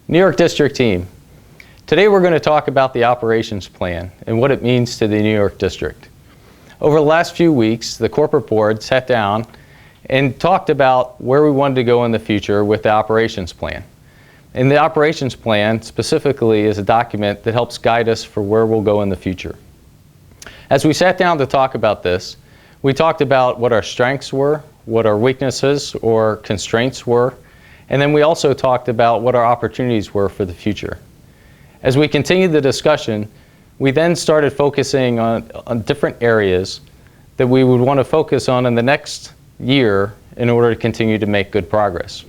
New York District team. Today we're going to talk about the operations plan and what it means to the New York District. Over the last few weeks, the corporate board sat down and talked about where we wanted to go in the future with the operations plan. And the operations plan specifically is a document that helps guide us for where we'll go in the future. As we sat down to talk about this, we talked about what our strengths were, what our weaknesses or constraints were, and then we also talked about what our opportunities were for the future. As we continued the discussion, we then started focusing on different areas that we would want to focus on in the next year in order to continue to make good progress.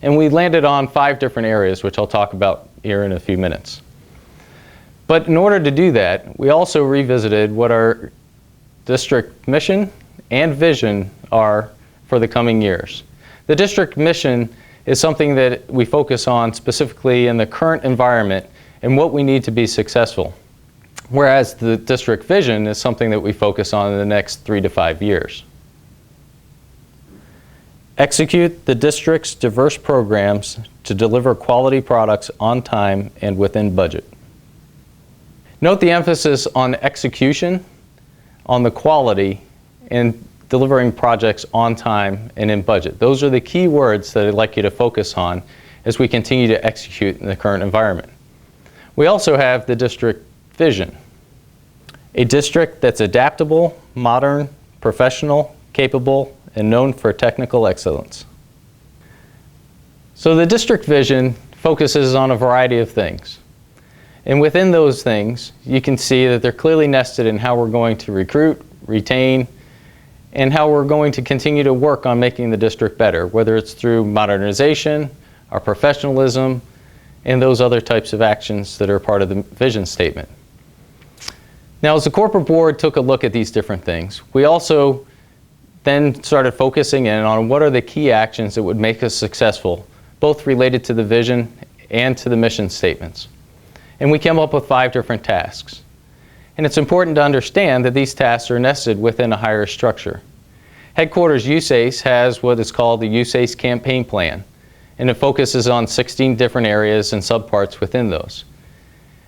And we landed on 5 different areas, which I'll talk about here in a few minutes. But in order to do that, we also revisited what our district mission and vision are for the coming years. The district mission is something that we focus on specifically in the current environment and what we need to be successful, whereas the district vision is something that we focus on in the next 3 to 5 years. Execute the district's diverse programs to deliver quality products on time and within budget. Note the emphasis on execution, on the quality, and delivering projects on time and in budget. Those are the key words that I'd like you to focus on as we continue to execute in the current environment. We also have the district vision. A district that's adaptable, modern, professional, capable, and known for technical excellence. So the district vision focuses on a variety of things. And within those things, you can see that they're clearly nested in how we're going to recruit, retain, and how we're going to continue to work on making the district better, whether it's through modernization, our professionalism, and those other types of actions that are part of the vision statement. Now, as the corporate board took a look at these different things, we also then started focusing in on what are the key actions that would make us successful, both related to the vision and to the mission statements. And we came up with 5 different tasks. And it's important to understand that these tasks are nested within a higher structure. Headquarters USACE has what is called the USACE campaign plan, and it focuses on 16 different areas and subparts within those.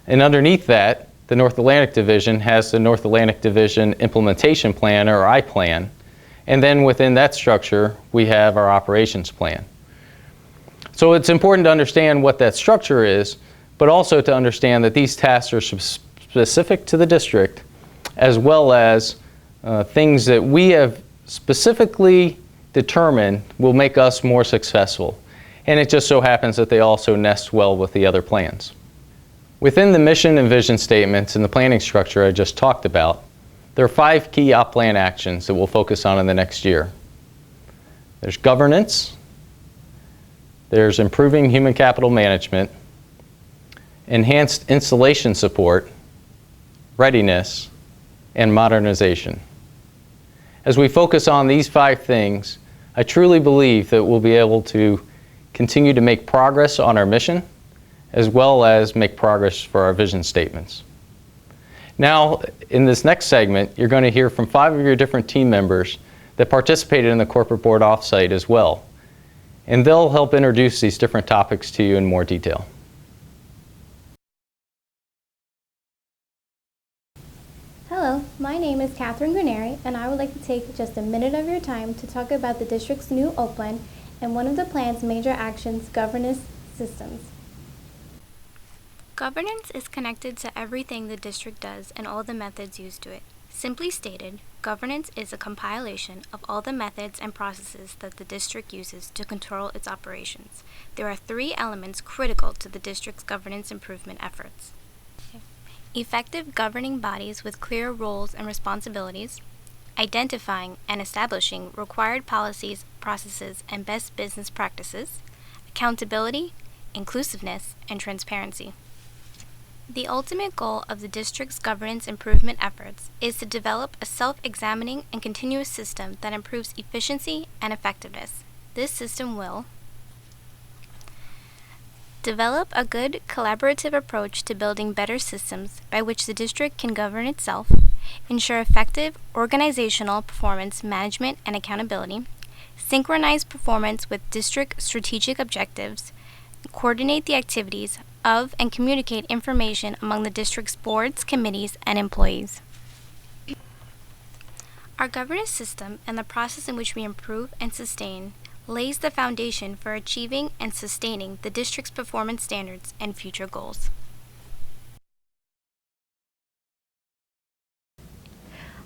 And underneath that, the North Atlantic Division has the North Atlantic Division Implementation Plan, or I-Plan, and then within that structure, we have our operations plan. So it's important to understand what that structure is, but also to understand that these tasks are specific to the district, as well as things that we have specifically determined will make us more successful. And it just so happens that they also nest well with the other plans. Within the mission and vision statements and the planning structure I just talked about, there are 5 key OPLAN actions that we'll focus on in the next year. There's governance, there's improving human capital management, enhanced installation support, readiness, and modernization. As we focus on these 5 things, I truly believe that we'll be able to continue to make progress on our mission, as well as make progress for our vision statements. Now, in this next segment, you're going to hear from 5 of your different team members that participated in the corporate board offsite as well. And they'll help introduce these different topics to you in more detail. Hello, my name is Catherine Graneri, and I would like to take just a minute of your time to talk about the district's new OPLAN and one of the plan's major actions, governance systems. Governance is connected to everything the district does and all the methods used to it. Simply stated, governance is a compilation of all the methods and processes that the district uses to control its operations. There are 3 elements critical to the district's governance improvement efforts. Effective governing bodies with clear roles and responsibilities, identifying and establishing required policies, processes, and best business practices, accountability, inclusiveness, and transparency. The ultimate goal of the district's governance improvement efforts is to develop a self-examining and continuous system that improves efficiency and effectiveness. This system will develop a good collaborative approach to building better systems by which the district can govern itself, ensure effective organizational performance management and accountability, synchronize performance with district strategic objectives, coordinate the activities of, and communicate information among the district's boards, committees, and employees. Our governance system and the process in which we improve and sustain lays the foundation for achieving and sustaining the district's performance standards and future goals.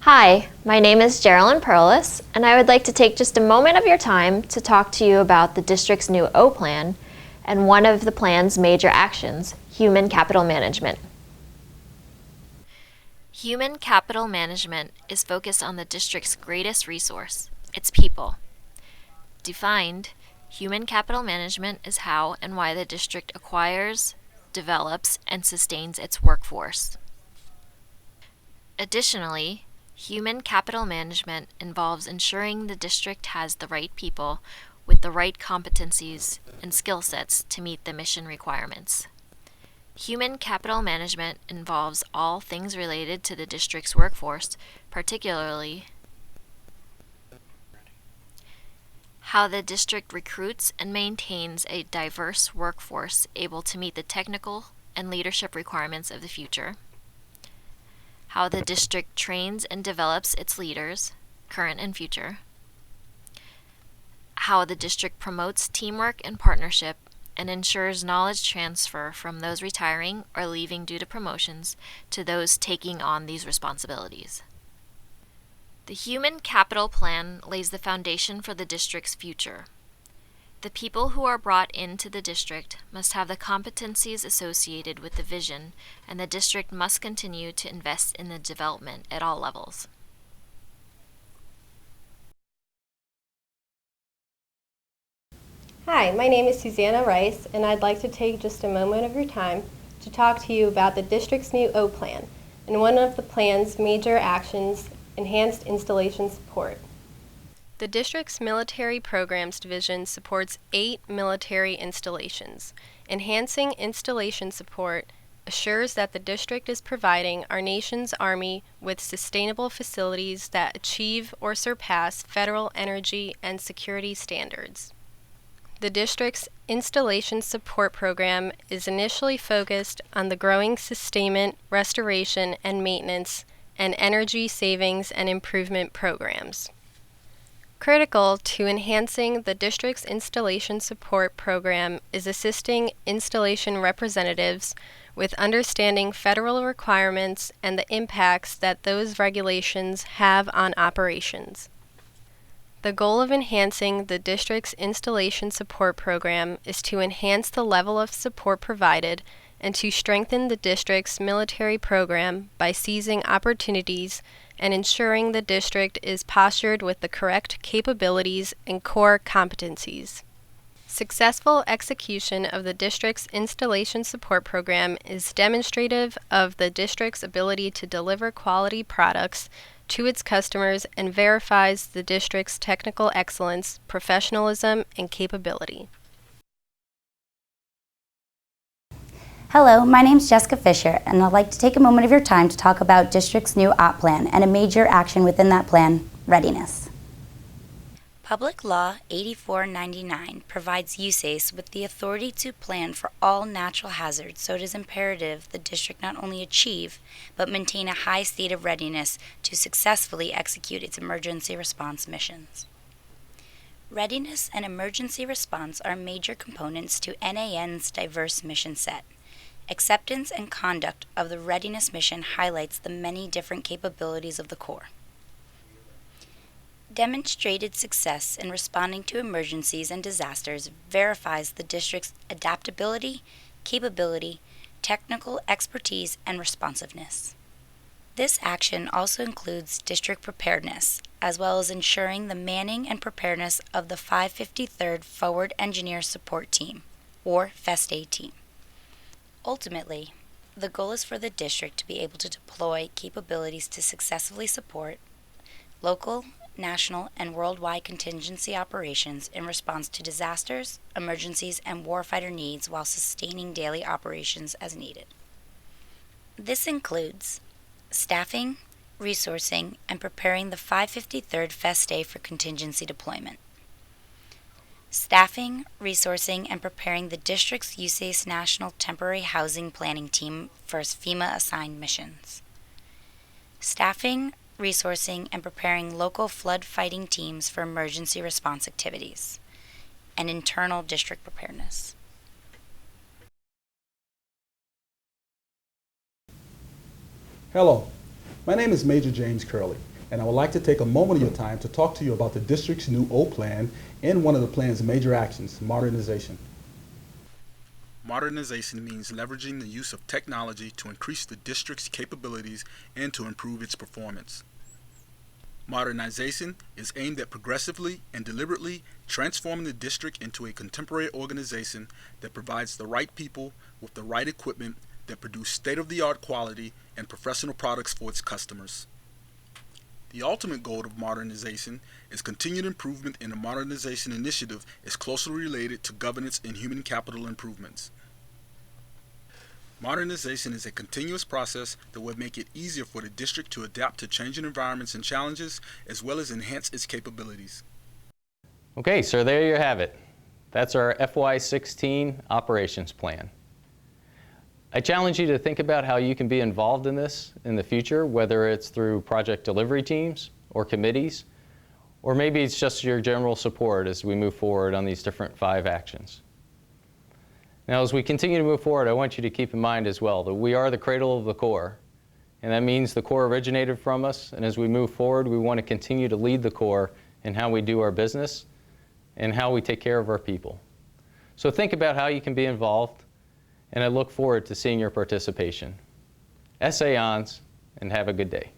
Hi, my name is Geraldine Perlis, and I would like to take just a moment of your time to talk to you about the district's new OPLAN and one of the plan's major actions, human capital management. Human capital management is focused on the district's greatest resource, its people. Defined, human capital management is how and why the district acquires, develops, and sustains its workforce. Additionally, human capital management involves ensuring the district has the right people with the right competencies and skill sets to meet the mission requirements. Human capital management involves all things related to the district's workforce, particularly how the district recruits and maintains a diverse workforce able to meet the technical and leadership requirements of the future, how the district trains and develops its leaders, current and future, how the district promotes teamwork and partnership and ensures knowledge transfer from those retiring or leaving due to promotions to those taking on these responsibilities. The Human Capital Plan lays the foundation for the district's future. The people who are brought into the district must have the competencies associated with the vision, and the district must continue to invest in the development at all levels. Hi, my name is Susanna Rice, and I'd like to take just a moment of your time to talk to you about the district's new OPLAN and one of the plan's major actions, enhanced installation support. The district's military programs division supports 8 military installations. Enhancing installation support assures that the district is providing our nation's Army with sustainable facilities that achieve or surpass federal energy and security standards. The district's installation support program is initially focused on the growing sustainment, restoration, and maintenance, and energy savings and improvement programs. Critical to enhancing the district's installation support program is assisting installation representatives with understanding federal requirements and the impacts that those regulations have on operations. The goal of enhancing the district's installation support program is to enhance the level of support provided and to strengthen the district's military program by seizing opportunities and ensuring the district is postured with the correct capabilities and core competencies. Successful execution of the district's installation support program is demonstrative of the district's ability to deliver quality products to its customers and verifies the district's technical excellence, professionalism, and capability. Hello, my name is Jessica Fisher, and I'd like to take a moment of your time to talk about District's new OPLAN and a major action within that plan, readiness. Public Law 8499 provides USACE with the authority to plan for all natural hazards, so it is imperative the district not only achieve, but maintain a high state of readiness to successfully execute its emergency response missions. Readiness and emergency response are major components to NAN's diverse mission set. Acceptance and conduct of the readiness mission highlights the many different capabilities of the Corps. Demonstrated success in responding to emergencies and disasters verifies the district's adaptability, capability, technical expertise, and responsiveness. This action also includes district preparedness, as well as ensuring the manning and preparedness of the 553rd Forward Engineer Support Team, or FESTA team. Ultimately, the goal is for the district to be able to deploy capabilities to successfully support local, national, and worldwide contingency operations in response to disasters, emergencies, and warfighter needs while sustaining daily operations as needed. This includes staffing, resourcing, and preparing the 553rd FESTA for contingency deployment. Staffing, resourcing, and preparing the district's USACE National Temporary Housing Planning Team for FEMA-assigned missions. Staffing, resourcing, and preparing local flood fighting teams for emergency response activities. And internal district preparedness. Hello, my name is Major James Curley, and I would like to take a moment of your time to talk to you about the district's new OPLAN and one of the plan's major actions, modernization. Modernization means leveraging the use of technology to increase the district's capabilities and to improve its performance. Modernization is aimed at progressively and deliberately transforming the district into a contemporary organization that provides the right people with the right equipment that produce state-of-the-art quality and professional products for its customers. The ultimate goal of modernization is continued improvement, and the modernization initiative is closely related to governance and human capital improvements. Modernization is a continuous process that will make it easier for the district to adapt to changing environments and challenges, as well as enhance its capabilities. Okay, so there you have it. That's our FY16 operations plan. I challenge you to think about how you can be involved in this in the future, whether it's through project delivery teams or committees, or maybe it's just your general support as we move forward on these different 5 actions. Now, as we continue to move forward, I want you to keep in mind as well that we are the cradle of the Corps, and that means the Corps originated from us, and as we move forward, we want to continue to lead the Corps in how we do our business and how we take care of our people. So think about how you can be involved, and I look forward to seeing your participation. Essay ons, and have a good day.